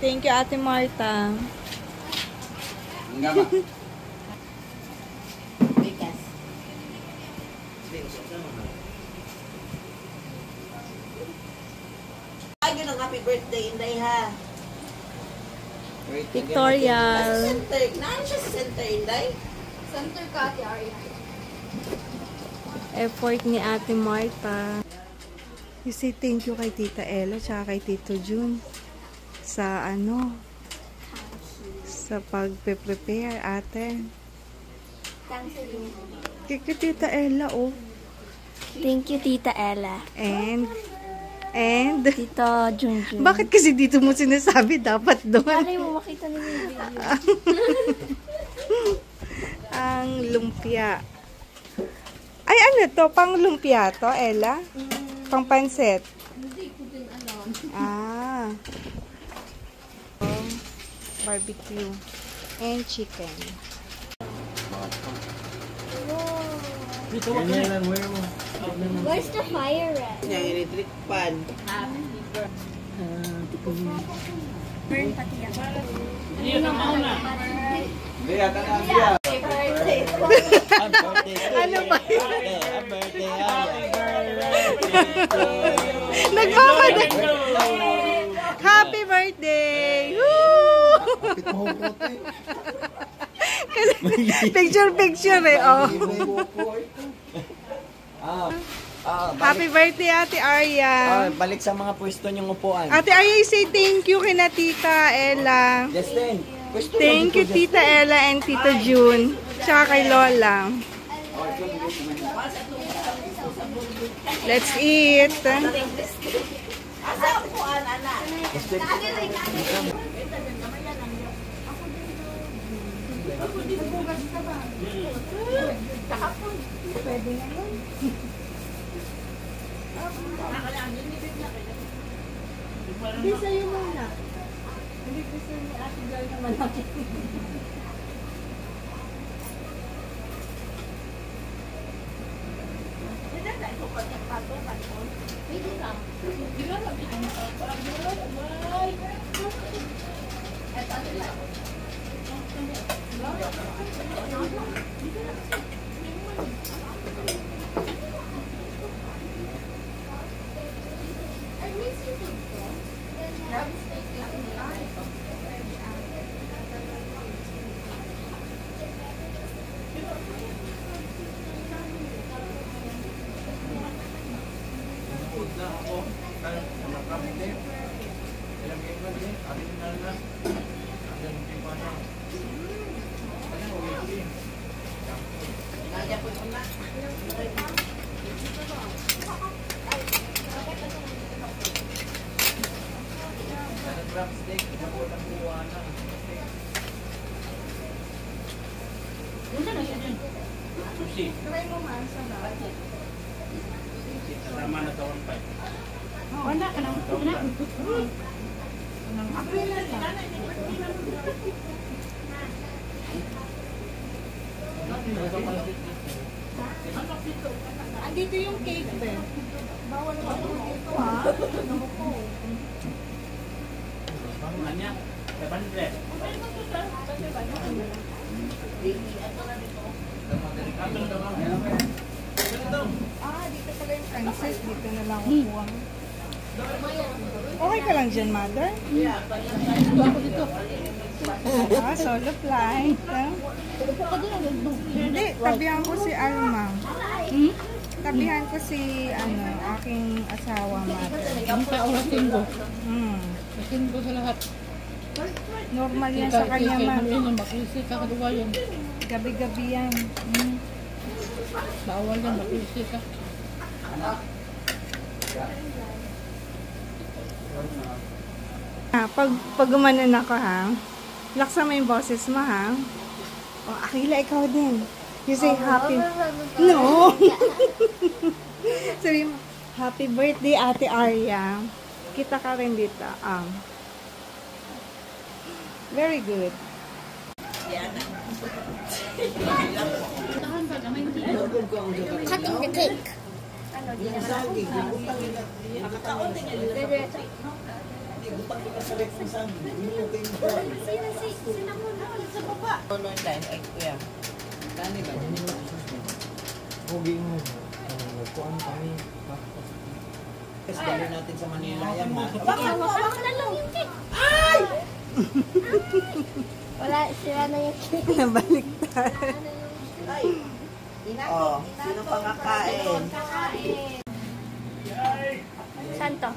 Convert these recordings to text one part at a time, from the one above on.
Thank you, Ate Marta. Enggak, Mak. Lagi ng happy birthday, Inday, ha? Pictorial. Center. Naan siya sa center, Inday? Center ka, Ate Arya. Effort ni Ate Marta. You say thank you kay Tita Ella tsaka kay Tito Jun sa sa pagpe-prepare, ate. Thanks you. Kay Tita Ella, oh. Thank you, Tita Ella. And Tito Junjun. bakit kasi dito mo sinasabi dapat doon? Para mo makita ninyo yung video. Ang lumpia. Ay, ano to? Pang lumpia to, Ella? Pang pansit? Hindi ko din alam. Ah. Barbecue and chicken. Where's the fire at? Yung electric pan. Burn pati yan. Dia tangan dia. Ano ba? Nagmamadali. Happy birthday! Woo! Kasi picture eh, oh. Happy birthday, Ate Arya. Balik sa mga pwesto niyong upuan. Ate Arya, say thank you kina Tita Ella. Justin, pwesto Thank you, Tita Ella and Tito Jun. Tsaka kay Lola. Let's eat. Asa upuan, anak? Hindi sa'yo muna. Hindi gusto ni Ate Girl na malaki. Andito yung cake, Ben. Bawal naman dito, ha? Anya, 700. Dito pala yung Francis. Dito na lang kukuha. Okay ka lang dyan, Mother? Solo flight. Hindi, tabihan ko si Alma. Tabihan ko si, aking asawa, Mother. Ang kaurasin ko. Asin ko sa lahat. Normal yan sa kanya, Ma. Bakisi, kakaduwa yan. Gabi-gabi yan. Bawal yan, bakisi ka. Pag gumanon ako, ha? Laksa mo yung boses mo, ha? O, Akila, ikaw din. You say happy... No! Sabi mo, happy birthday, Ate Arya. Kita ka rin dito. Very good. Cutting the cake. butang kita sa ref mo sa amin. Binutin mo ko. Sino mo na sa baba? Ano dahil ay kuya. Tani ba? Hugi mo. Nagkuhan kami. Kasi dali natin sa Manila yan ha. Baka na lang yung cake. Wala, sira na yung cake. Nabaliktad. Ay. Oh, sino pangakain? Saan to?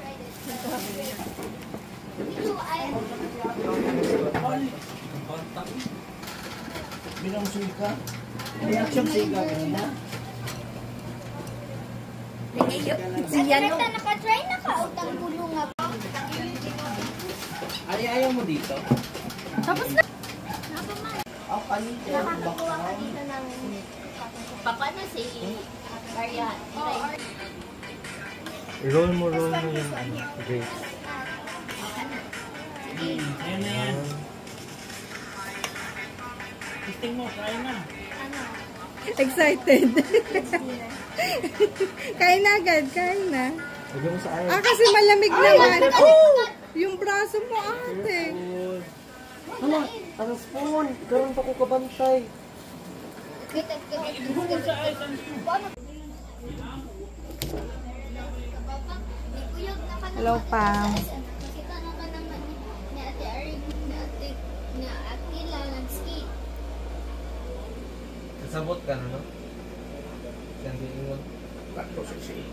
Bilang suika. Reaction suika kanina. Siya no. Nakatry na ka o tanggulong nga. Ayaw mo dito? Tapos na. Oh, kanina. Nakakakuha ka dito ng papa na si Maria. Roll mo yung grapes. Ayan na yan. Testing mo, try na. Ano? Excited. Kain na agad, kain na. Lagyan mo sa ayaw. Ah, kasi malamig naman. Yung braso mo, ate. Hala, ang spoon. Garon pa ko kabantay. Hello, Pam. Nakita naman naman ni Ate Arig na Atila nag-skate. Kasabot ka na, no? Sandi ingon. Kato sa siya.